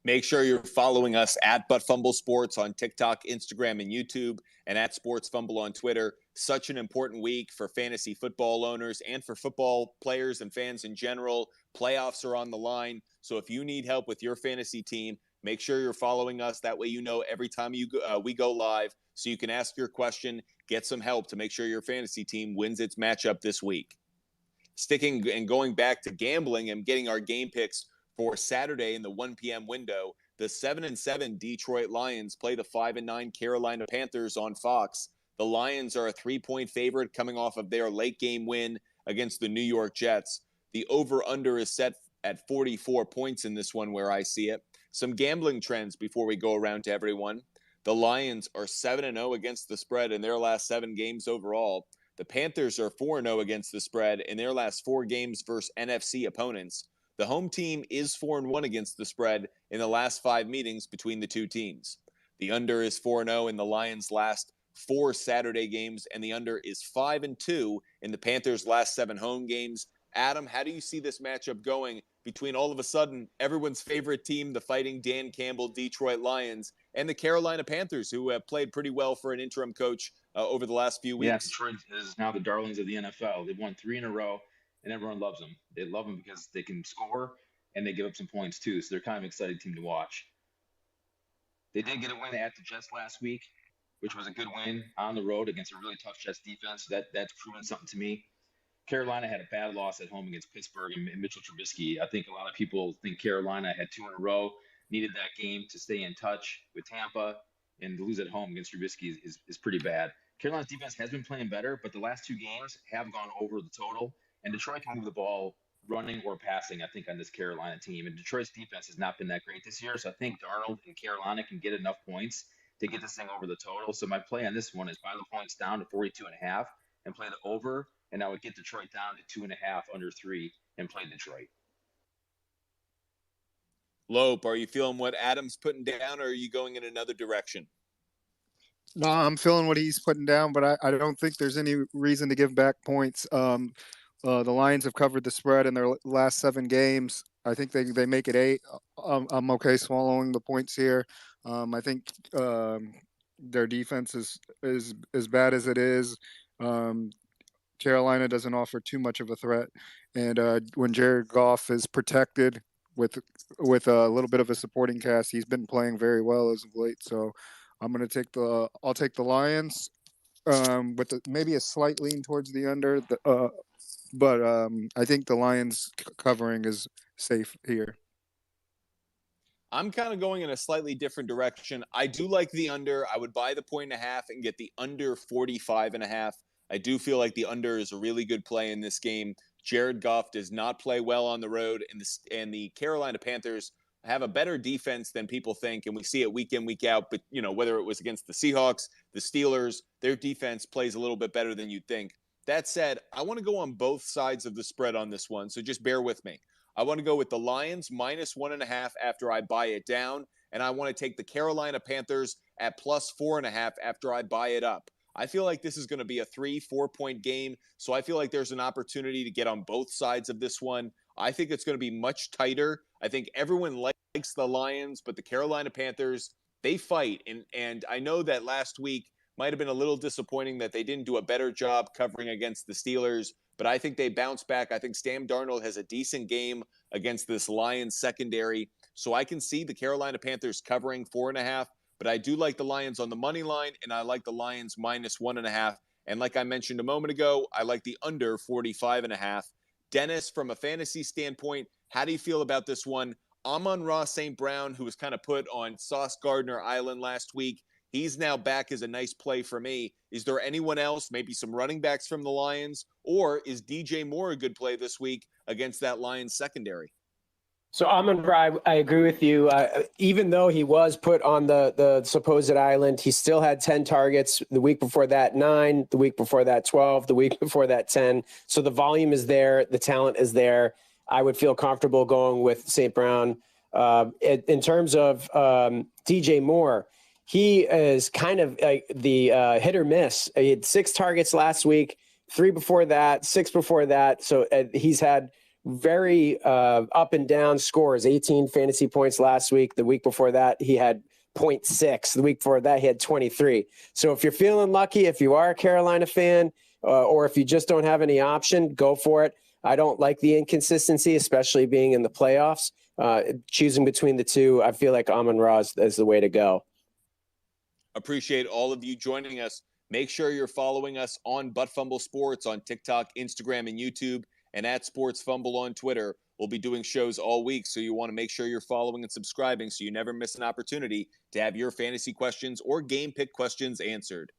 Make sure you're following us at Fumble Sports on TikTok, Instagram, and YouTube, and at Sports Fumble on Twitter. Such an important week for fantasy football owners and for football players and fans in general. Playoffs are on the line, so if you need help with your fantasy team, make sure you're following us. That way you know every time we go live, so you can ask your question, get some help to make sure your fantasy team wins its matchup this week. Sticking and going back to gambling and getting our game picks for Saturday in the 1 p.m. window, the 7-7 Detroit Lions play the 5-9 Carolina Panthers on Fox. The Lions are a 3-point favorite coming off of their late game win against the New York Jets. The over-under is set at 44 points in this one where I see it. Some gambling trends before we go around to everyone. The Lions are 7-0 against the spread in their last 7 games overall. The Panthers are 4-0 against the spread in their last 4 games versus NFC opponents. The home team is 4-1 against the spread in the last 5 meetings between the two teams. The under is 4-0 in the Lions' last 4 Saturday games, and the under is 5-2 in the Panthers' last 7 home games. Adam, how do you see this matchup going between all of a sudden everyone's favorite team, the Fighting Dan Campbell Detroit Lions, and the Carolina Panthers, who have played pretty well for an interim coach over the last few weeks? Yeah, Detroit is now the darlings of the NFL. They've won 3 in a row, and everyone loves them. They love them because they can score, and they give up some points too, so they're kind of an exciting team to watch. They did get a win at the Jets last week, which was a good win on the road against a really tough Jets defense. That's proven something to me. Carolina had a bad loss at home against Pittsburgh and Mitchell Trubisky. I think a lot of people think Carolina had 2 in a row, needed that game to stay in touch with Tampa, and to lose at home against Trubisky is pretty bad. Carolina's defense has been playing better, but the last 2 games have gone over the total, and Detroit can move the ball running or passing, I think, on this Carolina team. And Detroit's defense has not been that great this year, so I think Darnold and Carolina can get enough points to get this thing over the total. So my play on this one is buy the points down to 42.5 and play the over, and I would get Detroit down to 2.5 under 3 and play Detroit. Lope, are you feeling what Adam's putting down, or are you going in another direction? No, I'm feeling what he's putting down, but I don't think there's any reason to give back points. The Lions have covered the spread in their last 7 games. I think they make it 8. I'm okay swallowing the points here. I think their defense is as bad as it is. Carolina doesn't offer too much of a threat, and when Jared Goff is protected with a little bit of a supporting cast, he's been playing very well as of late. So I'll take the Lions with maybe a slight lean towards the under. But I think the Lions covering is safe here. I'm kind of going in a slightly different direction. I do like the under. I would buy the 1.5 and get the under 45.5. I do feel like the under is a really good play in this game. Jared Goff does not play well on the road, and the Carolina Panthers have a better defense than people think, and we see it week in, week out. But, whether it was against the Seahawks, the Steelers, their defense plays a little bit better than you'd think. That said, I want to go on both sides of the spread on this one, so just bear with me. I want to go with the Lions minus 1.5 after I buy it down, and I want to take the Carolina Panthers at plus 4.5 after I buy it up. I feel like this is going to be a 3-4 point game, so I feel like there's an opportunity to get on both sides of this one. I think it's going to be much tighter. I think everyone likes the Lions, but the Carolina Panthers, they fight. And I know that last week might have been a little disappointing that they didn't do a better job covering against the Steelers, but I think they bounce back. I think Sam Darnold has a decent game against this Lions secondary, so I can see the Carolina Panthers covering 4.5. But I do like the Lions on the money line, and I like the Lions minus 1.5. And like I mentioned a moment ago, I like the under 45.5. Dennis, from a fantasy standpoint, how do you feel about this one? Amon-Ra St. Brown, who was kind of put on Sauce Gardner Island last week, he's now back as a nice play for me. Is there anyone else, maybe some running backs from the Lions, or is DJ Moore a good play this week against that Lions secondary? So Amon-Ra, I agree with you. Even though he was put on the supposed island, he still had 10 targets. The week before that, 9. The week before that, 12. The week before that, 10. So the volume is there. The talent is there. I would feel comfortable going with St. Brown. In terms of DJ Moore, he is kind of like the hit or miss. He had 6 targets last week, 3 before that, 6 before that. So he's had very up and down scores. 18 fantasy points last week. The week before that, he had 0.6. The week before that, he had 23. So if you're feeling lucky, if you are a Carolina fan, or if you just don't have any option, go for it. I don't like the inconsistency, especially being in the playoffs. Choosing between the two, I feel like Amon-Ra is the way to go. Appreciate all of you joining us. Make sure you're following us on Butt Fumble Sports on TikTok, Instagram, and YouTube, and at Sports Fumble on Twitter. We'll be doing shows all week, so you want to make sure you're following and subscribing so you never miss an opportunity to have your fantasy questions or game pick questions answered.